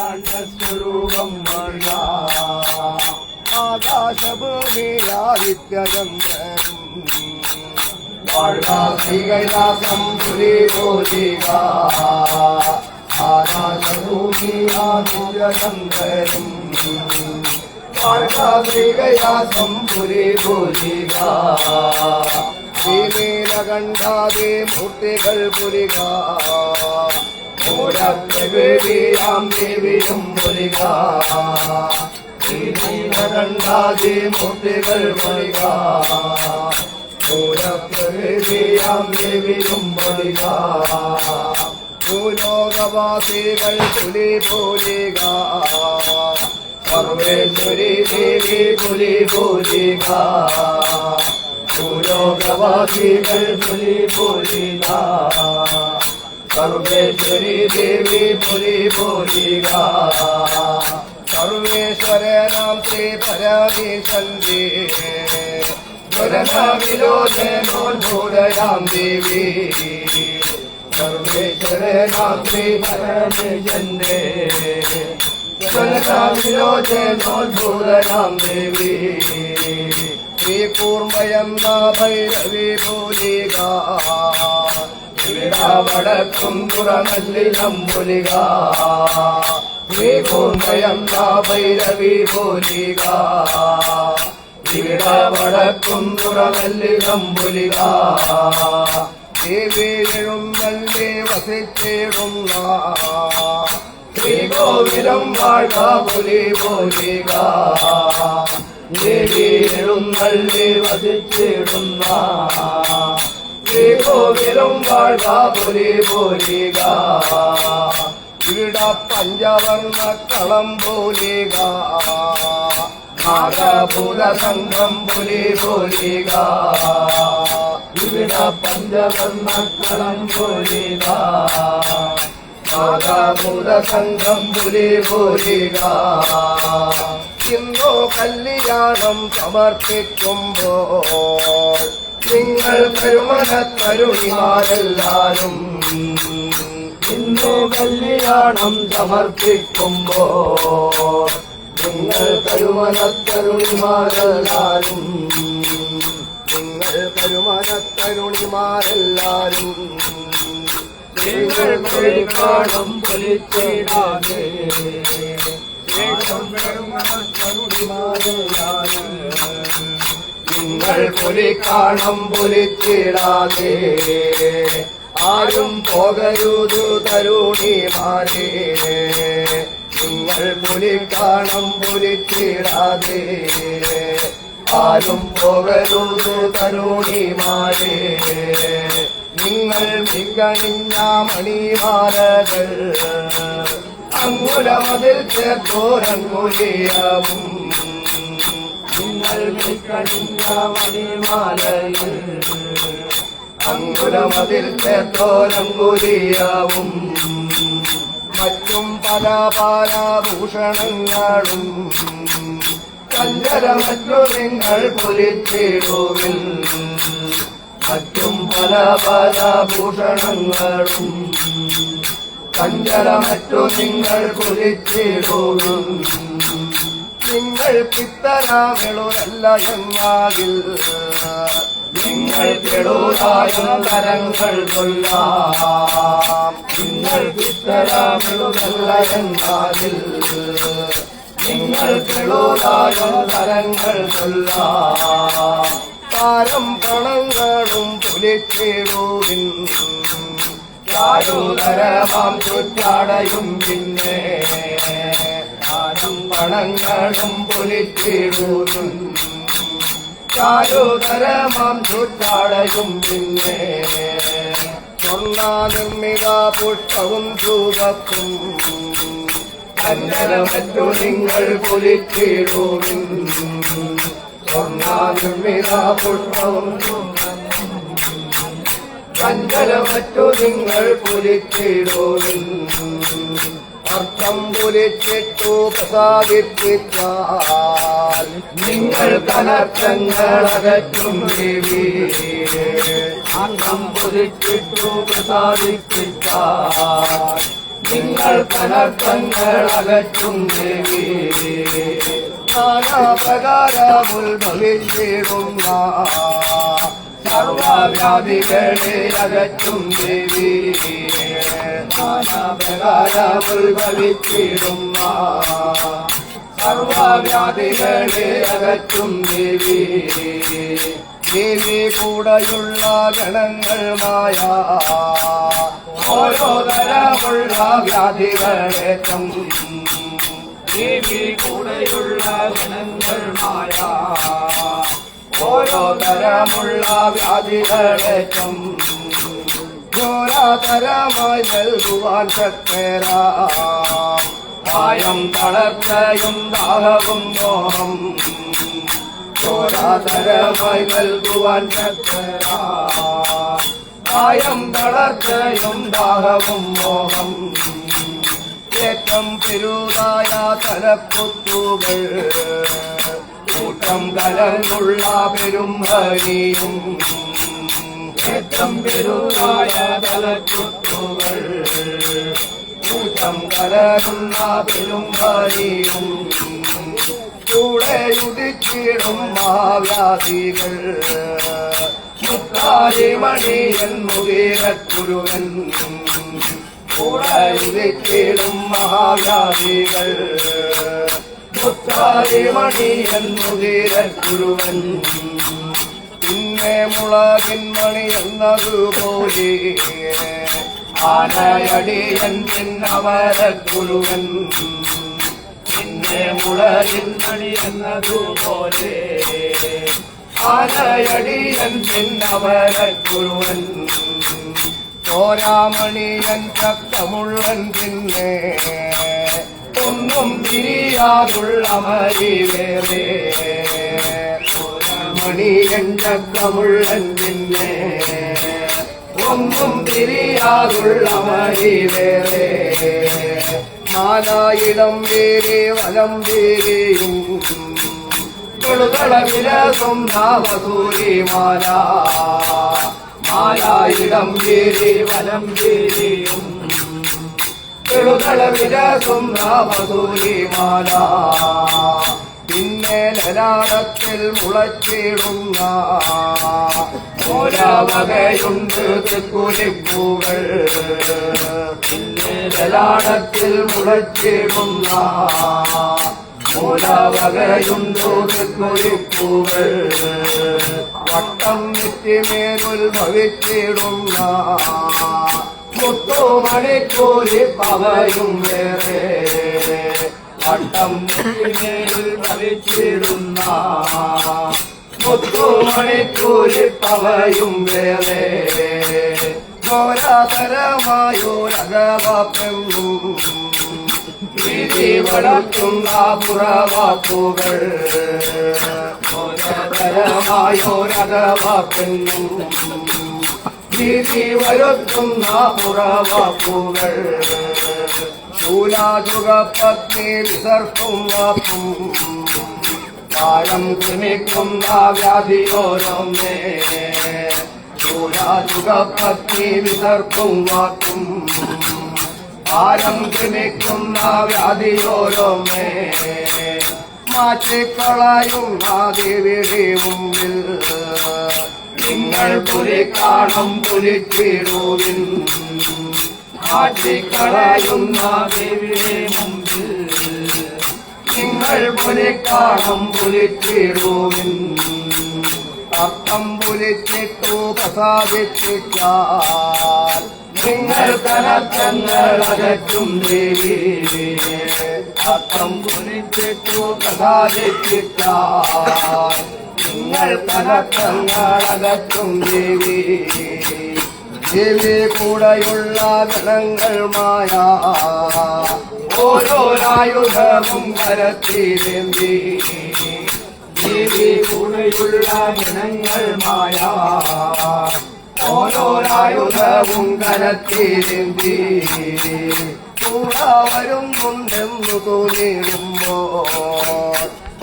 അഖിലാണ്ടസ്വരൂപം ആകാശഭൂമിയാദിത്യചന്ദ്രനും കൈലാസം പുലിപോലിക ആകാശഭൂമിയാദിത്യചന്ദ്രനും കൈലാസം പുലിപോലിക ശ്രീനീലകണ്ഠാദി മൂർത്തികൾ പുലിക മൂലപ്രകൃതിയാം ദേവിയും പുലിക ശ്രീനീലകണ്ഠാദി മൂർത്തികൾ പുലിക മൂലപ്രകൃതിയാം ദേവിയും പുലിക ഭൂലോകവാസികൾ പുലി പുലിക സർവേശ്വരി ദേവി പുലി പുലിക ഭൂലോകവാസികൾ പുലി പുലിക സർവേശ്വരി ദേവി പുലി പുലിക സർവേശ്വരനാം ശ്രീ പരമേശ്വരന്റെ വിലോചനോദ്ഭൂതയാം ദേവി സർവേശ്വരനാം ശ്രീ പരമേശ്വരന്റെ വിലോചനോദ്ഭൂതയാം ദേവി ശ്രീകൂർമ്മയം ഭൈരവി പൂലിക വടക്കും തുറമല്ലിനം പുലിക ശ്രീകൂർമ്മയം ഭൈരവി പൂലിക വടക്കും തുറമല്ലിനം പുലിക ദേവി എഴുന്നള്ളി വസിച്ചിടുന്ന ശ്രീകോവിലം വാഴ പുലി പോലിക ദേവി എഴുന്നള്ളി വസിച്ചിടുന്ന ശ്രീകോവിലം വാഴ പുലി പോലിക ഇവിടെ പഞ്ചവർണ്ണക്കളം പോലിക നാഗഭൂത സംഘം പുലി പോലിക ഇവിടെ പഞ്ചവർണ്ണക്കളം പോലിക നാഗഭൂത സംഘം പുലി പോലിക ഇന്നോ കല്യാണം സമർപ്പിക്കുമ്പോൾ നിങ്ങൾ കരുമനത്തരുണിമാരെല്ലാരും ഇന്നോ കല്യാണം സമർപ്പിക്കുമ്പോൾ നിങ്ങൾ കരുമനത്തരുണിമാരെല്ലാരും നിങ്ങൾ കരുമനത്തരുണിമാരെല്ലാരും നിങ്ങൾ കാണും പൊലിച്ചിടാതെ നിങ്ങൾ പുലി കാണും പൊലിച്ചിടാതെ ആരും പോകരുതു തരുണിമാരെ നിങ്ങൾ പുലി കാണും പൊലിച്ചിടാതെ ആരും പോകരുതു തരുണിമാരെ നിങ്ങൾ മികണിഞ്ഞ മണിമാലകൾ അങ്കുലമതിൽ ചേർത്തോരങ്കുലിയവും നിങ്ങൾ മികണിഞ്ഞ മണിമാലകൾ അങ്കുലമതിൽ ചേർത്തോരങ്കുലിയവും മറ്റും പല പല ഭൂഷണങ്ങളും കഞ്ചരമറ്റു നിങ്ങൾ പൊലിച്ചിടുവിൽ മറ്റും പല പല ഭൂഷണങ്ങളും കഞ്ചരമറ്റു നിങ്ങൾ പൊലിച്ചിടുവിൽ നിങ്ങൾ പിത്തരാമെളുതല്ല എന്നാകിൽ നിങ്ങൾ കെടുതായും കരങ്ങൾ കൊല്ലാം നിങ്ങൾ പിത്തരാമെളുതല്ല എന്നാകിൽ നിങ്ങൾ കെടുതായും കരങ്ങൾ കൊല്ലാം താരം പണങ്ങളും പൊലിച്ചിടുവിൻ ചാരുതരമാം ചുറ്റാടയും പിന്നെ താരം പണങ്ങളും പൊലിച്ചിടുവിൻ ചാരുതരമാം ചുറ്റാടയും പിന്നെ സ്വർണ്ണാനിർമ്മിത പുഷ്പവും ചൂകത്തും കന്നരമറ്റു നിങ്ങൾ പൊലിച്ചിടുവിൻ സ്വർണ്ണാനിർമ്മിത പുഷ്പവും കഞ്ചരമറ്റു നിങ്ങൾ പൊലിച്ചിടുവിൻ അർത്ഥം പൊലിച്ചിട്ടു പ്രസാദിപ്പിച്ചാൽ നിങ്ങൾ കനർത്തങ്ങൾ അകറ്റും ദേവി അർത്ഥം പുലിച്ചിട്ടു പ്രസാദിപ്പിച്ചാൽ നിങ്ങൾ കനർക്കങ്ങൾ അകറ്റും ദേവി നാനാപ്രകാരമുത്ഭവിച്ചിടുന്ന സർവവ്യാധികളെ അകറ്റും ദേവി നാനാപ്രകാരമുത്ഭവിച്ചിടുന്ന സർവവ്യാധികളെ അകറ്റും ദേവി ദേവി കൂടെയുള്ള ഗണങ്ങൾ ഓരോ തരമുള്ള വ്യാധികളേറ്റം ദേവി കൂടെയുള്ള ഗണങ്ങൾ ഓരോ തരമുള്ള വ്യാധികളേറ്റം ഘോരതരമായി നൽകുവാൻ ശക്തരാം കായം തളർച്ചയും ദാഹവും മോഹം ഘോരതരമായി നൽകുവാൻ ശക്തരാം കായം തളർച്ചയും ദാഹവും മോഹം ഏറ്റം പെരുതായ തലക്കുത്തുകൾ കൂട്ടം കലർന്നുള്ള പെരും ഹരിയും ഏറ്റം പെരുതായ തലക്കുത്തുകൾ കൂട്ടം കലരുന്ന പെരും ഹരിയും കൂടെ ഉദിച്ചിടും മഹാവ്യാധികൾ മുത്താരിമണിയൻ മുഖീരക്കുരുവൻ കൂടെ ഉദിച്ചിടും മഹാവ്യാധികൾ മുത്താരിമണിയൻ മുഖീരക്കുരുവൻ പിന്നെ മുളകിൻ മണി എന്നതുപോലെ ആനയടിയൻ പിന്നവരക്കുരുവൻ പിന്നെ മുളകിൻ മണി എന്നതുപോലെ ആനയടിയൻ പിന്നവരക്കുരുവൻ ചോരാമണിയൻ ശക്തമുള്ളൻ പിന്നെ ഒന്നും തിരിയാതുള്ള മരി വേറെ ചോരാമണിയൻ ശക്തമുള്ളൻ പിന്നെ ഒന്നും തിരിയാതുള്ള മരി വേറെ മാലായിടം വേരെ വലം വേരെയും വിലസും നാമസൂരി മാല മാലായിടം വേരെ വലം വേരെയും വിലസും നാമസൂരി മാല പിന്നെ ലലാടത്തിൽ മുളച്ചിടുന്ന ഓരവകയുണ്ട് തെക്കുലിപ്പൂകൾ പിന്നെ ലലാടത്തിൽ മുളച്ചിടുന്ന ഓരവകയുണ്ട് തെക്കുലിപ്പൂകൾ വട്ടം നെറ്റിമേലുത്ഭവിച്ചിടുന്ന മുത്തുമണിക്കൂലി പവയും വേറെ വട്ടം നെറ്റിമേൽ ഭവിച്ചിടുന്ന മുത്തുമണിക്കൂലി പവയും വേറെ ഘോരതരമായോരകവാപ്പെന്നും വിധി വളർത്തുന്ന പുറവാക്കുകൾ ഘോരതരമായോരകവാപ്പെന്നും വിധി വരുത്തുന്ന പുറവാക്കുകൾ ശൂലാചുകപ്പത്തി വിസർക്കും വാക്കും കാലം ക്രമിക്കുന്ന വ്യാധിയോരമേ ശൂലാചുകപ്പത്തി വിസർക്കും വാക്കും കാലം ക്രമിക്കുന്ന വ്യാധിയോരമേ മാറ്റിക്കളയുന്ന ദേവിയുടെ മുമ്പിൽ നിങ്ങൾ പുലി കാണും പുലിച്ചിടുവിൻ മാറ്റിക്കളയുന്ന ദേവിയുടെ മുമ്പിൽ നിങ്ങൾ പുലി കാണും പുലിച്ചിടുവിൻ അർത്ഥം പുലിച്ചിട്ടു പ്രസാദിപ്പിച്ചാൽ നിങ്ങൾ കനത്തങ്ങൾ അകറ്റും ദേവി അർത്ഥം പുലിച്ചിട്ടു പ്രസാദിപ്പിച്ചാൽ നിങ്ങൾ കനത്തങ്ങൾ അകറ്റും ദേവി ദേവി കൂടെയുള്ള ഗണങ്ങൾ ഓരോരായുധവും കരത്തിലേന്തി ദേവി കൂടെയുള്ള ഗണങ്ങൾ ഓരോരായുധവും കരത്തിലേന്തി കൂടെ വരുന്നുണ്ടെന്നു തോന്നിയിടുമ്പോൾ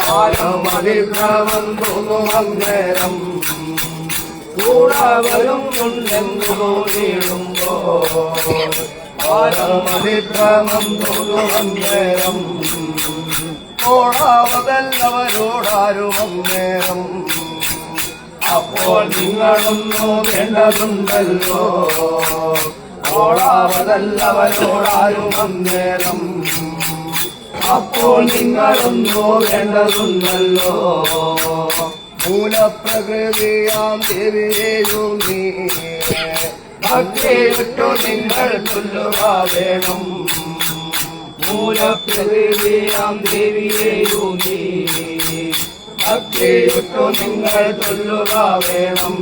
പാലമതിഭ്രമം തോന്നും അന്നേരം കൂടെ വരുന്നുണ്ടെന്നു തോന്നിയിടുമ്പോ പാരമതിക്രമം തോന്നുവന്നേരം ഓടാവതല്ലവരോടാരുമന്നേരം അപ്പോൾ നിങ്ങളൊന്നു വേണ്ടതുണ്ടല്ലോ ഓടാവതല്ലവരോടാരുമന്നേരം അപ്പോൾ നിങ്ങളൊന്നു വേണ്ടതുണ്ടല്ലോ മൂലപ്രകൃതിയാം ദേവിയേയും നീ ഭക്തിയിട്ടു നിങ്ങൾ ചൊല്ലുക വേണം മൂലപ്രകൃതിയാം ദേവിയേയും നീ ഭക്തിയിട്ടു നിങ്ങൾ ചൊല്ലുക വേണം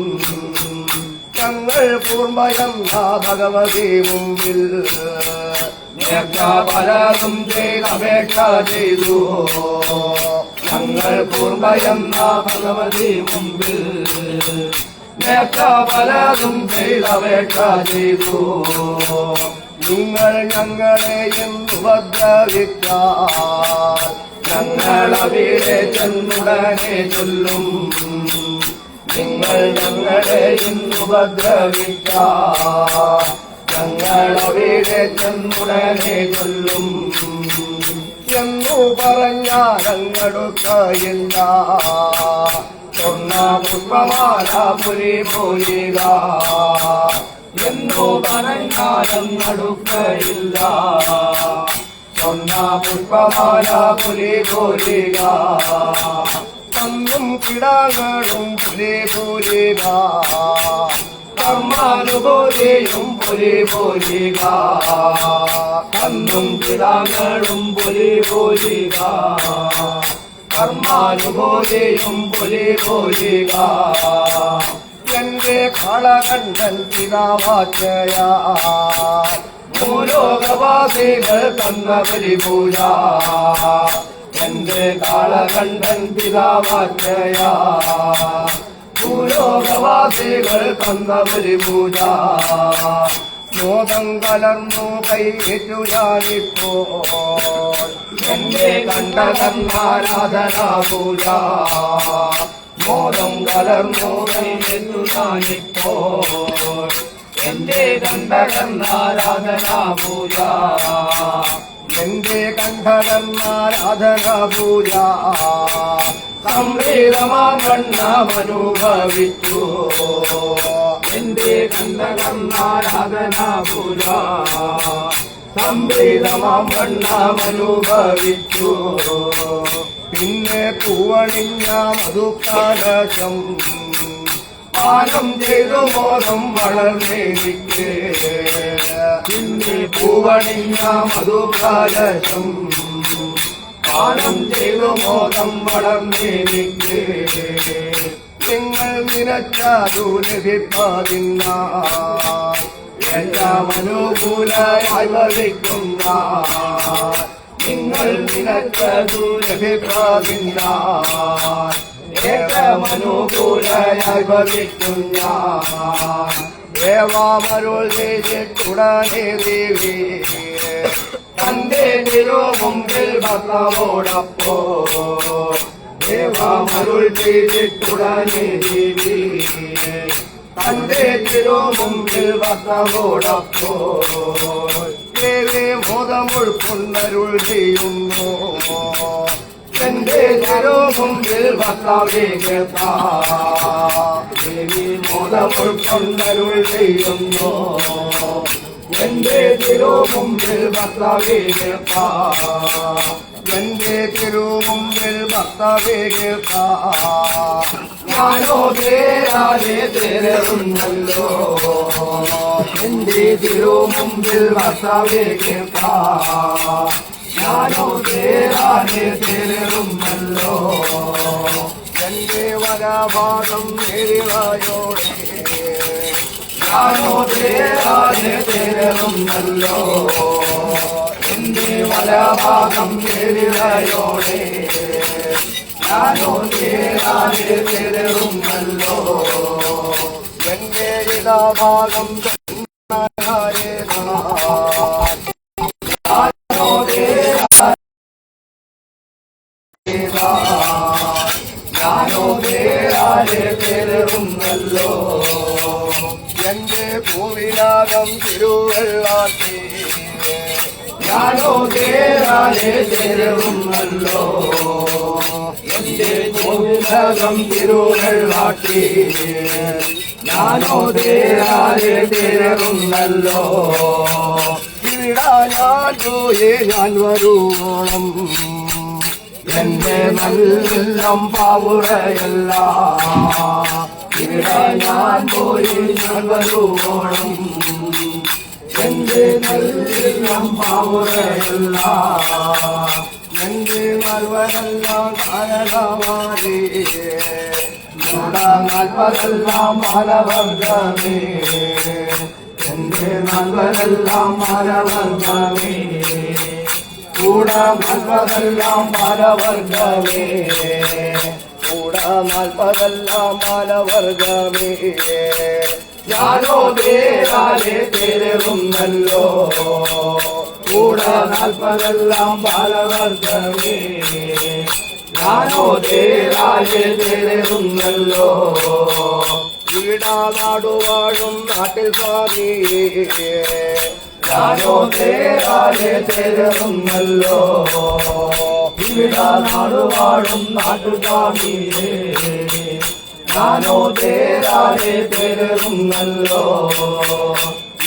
ഞങ്ങൾ കൂർമ്മയെന്ന ഭഗവതി മുമ്പിൽ പലതും ചെയ്തപേക്ഷ ചെയ്തു ഞങ്ങൾ കൂർമ്മയെന്ന ഭഗവതി മുമ്പിൽ പലതും ചെയ്തപേക്ഷ ചെയ്തു നിങ്ങൾ ഞങ്ങളെയും ഉപദ്രവിക്കാൻ ഞങ്ങളവിടെ ചെന്നുടനെ ചൊല്ലും നിങ്ങൾ ഞങ്ങളെയും ഉപദ്രവിക്കാൻ ഞങ്ങളവിടെ ചെന്നുടനെ ചൊല്ലും എന്നു പറഞ്ഞാൽ ഞങ്ങടുക്കയില്ല സ്വർണ്ണ പുഷ്പമാല പുലി പോലിക എന്നു പറഞ്ഞാൽ ഞങ്ങടുക്കയില്ല സ്വർണ്ണ പുഷ്പമാല പുലി പോലിക കന്നും കിടാങ്ങളും പുലി പോലിക കർമാനുഭൂതിയും പുലി പോലിക കന്നും കിടാങ്ങളും പുലി പോലിക കർമാനുഭൂതിയും പുലി പോലിക എന്റെ കാളകണ്ഠൻ പിതാവാച്ചയ ഭൂലോകവാസികൾ തന്ന ബലിപൂജ എന്റെ കാളകണ്ഠൻ പിതാവാച്ചയ ഭൂലോകവാസികൾ തന്ന ബലിപൂജ മോദം കലർന്നു കൈറ്റു ഞാനിപ്പോൾ എന്റെ കണ്ഠകർന്നാരാധനാ പൂജ മോദം കലർന്നു കൈറ്റു ഞാനിപ്പോൾ എന്റെ കണ്ഠകർന്നാരാധനാ പൂജ എന്റെ കണ്ഠകർന്നാരാധനാ പൂജ സംവേദമാനുഭവിച്ചു എന്റെ കണ്ഠകർന്നാരാധനാ പൂജ സംവേദമാനുഭവിച്ചു പിന്നെ പൂവണിഞ്ഞ മധുകലശം പാനം ചെയ്തു മോദം വളർന്നെനിക്ക് പിന്നെ പൂവണിഞ്ഞ മധുകലശം പാനം ചെയ്തു മോദം വളർന്നെനിക്ക് നിങ്ങൾ നിനച്ചതു ലഭിപ്പതിന്ന എല്ലാം അനുകൂലമായി ഭവിക്കുന്ന നിങ്ങൾ നിനച്ചതു ലഭിപ്പതിന്ന ഏറ്റമനുകൂലമായി ഭവിക്കും ഞാൻ ദേവാമരുൾ ചെയ്തിട്ടുടനെ ദേവി തന്റെ തിരുമുമ്പിൽ ഭക്തമോടപ്പോ ദേവാമരുൾ ചെയ്തിട്ടുടനെ ദേവി തന്റെ തിരുമുമ്പിൽ ഭക്തമോടപ്പോ ദേവി മോദം ഉൾക്കൊണ്ടരുൾ ചെയ്യുന്നു എന്റെ തിരുമുമ്പിൽ ഭക്തവേ ദേവി മോദം ഉൾക്കൊണ്ടരുൾ ചെയ്യുന്നു എന്റെ തിരുമുമ്പിൽ ഭക്തവേ എന്റെ തിരുമുമ്പിൽ ഭക്തവേ ഞാനോ തേരാതെ തേരുന്നല്ലോ എന്റെ തിരുമുമ്പിൽ ഭക്തവേ ഞാനോ തേരാതെ തേരുന്നല്ലോ എന്റെ വരഭാഗം നേരിവയോടെ ഞാനോ തേരാതെ തേരുന്നല്ലോ എന്റെ വലഭാഗം നേരിവയോടെ ഞാനോ തേരാതെ തേരുന്നല്ലോ എന്റെ ഇടഭാഗം ഞാനോ തേരാതെ തേരുന്നല്ലോ ജ്ഞാനോദയരാലേ തേരുന്നല്ലോ എന്റെ ഗോവിന്ദകം തിരുകൾ വാട്ടി ജ്ഞാനോദയരാലേ തേരുന്നല്ലോ ഇവിടാ ഞാൻ പോയേ ഞാൻ വരുവോളം എന്റെ നല്ലം പാവുറയല്ല ഇവിടെ ഞാൻ പോയി ഞാൻ വരുവോളം എന്റെ നല്ലം പാവുറയല്ല എന്റെ മൽവരെല്ലാം കാരണമാറി നാൽപ്പതെല്ലാം മാനവർഗമേ എന്റെ മൽവരെല്ലാം മാനവർഗമേ കൂടാ നാൽപ്പതെല്ലാം മാനവർഗമേ കൂടാ നാൽപ്പതെല്ലാം മാനവർഗമേ ജ്ഞാനോദയരാലേ തേരുന്നല്ലോ കൂടാ നാൽപ്പതെല്ലാം ബാലവർഗമേ ജ്ഞാനോദയരാലേ തേരുന്നല്ലോ വീടാ നാടുവാഴും നാട്ടിൽ സ്വാമി ജ്ഞാനോദയരാലേ തേരുന്നല്ലോ വീടാ നാടുവാഴും നാട്ടുസ്വാമിയേ ജ്ഞാനോദയരാലേ തേരുന്നല്ലോ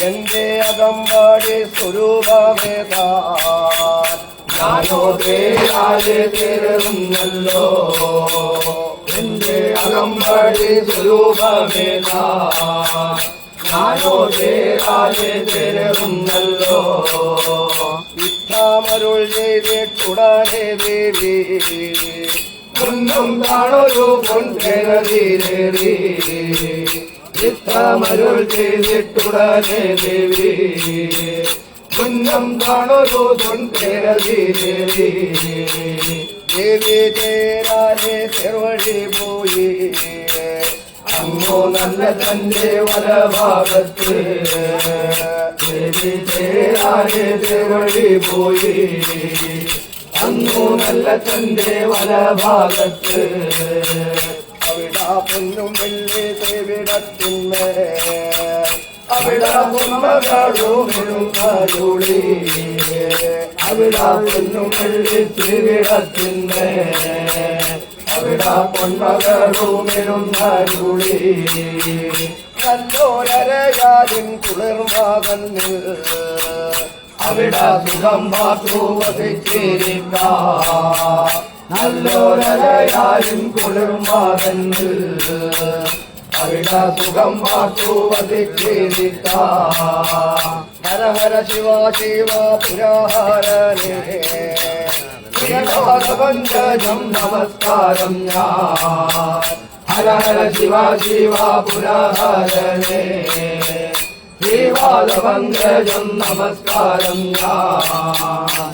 എന്റെ അകമ്പാടി സ്വരൂപമേതാ ജ്ഞാനോദയരാലേ തേരുന്നല്ലോ എന്റെ അകമ്പാടി സ്വരൂപമേതാ ജ്ഞാനോദയരാലേ തേരുന്നല്ലോ ഇത്താമരുൾ ചെയ്തിട്ടുടനെ ദേവി മുന്നും കാണൊരു പൊൻതേരേറി ഇത്തമരുൾ ചെയ്തിട്ടുടനെ ദേവി മുന്നും കാണൊരു പൊൻതേരേറി ദേവി തേരാനെ ചെറുവഴി പോയി അങ്ങോ നല്ല തന്റെ വലഭാഗത്ത് ദേവി തേരാനെ ചെറുവഴി പോയി അങ്ങോ നല്ല തന്റെ വലഭാഗത്ത് അവിടാ പൊന്നും വെള്ളി ദേവിടത്തിന്മേ അവിടാ പൊന്മകളുമെന്നും കരുളി അവിടാ പൊന്നും വെള്ളി ദേവിടത്തിന്മേ അവിടാ പൊന്മകളുമെന്നും കരുളി നല്ലോരയാലിൻ കുളിർമാകന്നിൽ അവിടാ സുഖം മാത്രു വസിച്ചിരിക്ക നല്ലോരയാലും കുളിർമാകന്നിൽ അവിടാ സുഖം മാത്രു വസിച്ചിരിക്ക ഹര ഹര ശിവ ശിവ പുരാഹരനേ പ്രിയഭഗവന്തം നമസ്കാരം ഞാൻ ഹര ഹര ശിവ ശിവ പുരാഹരനേ ശ്രീപാദപങ്കജം നമസ്കാരം ഞാൻ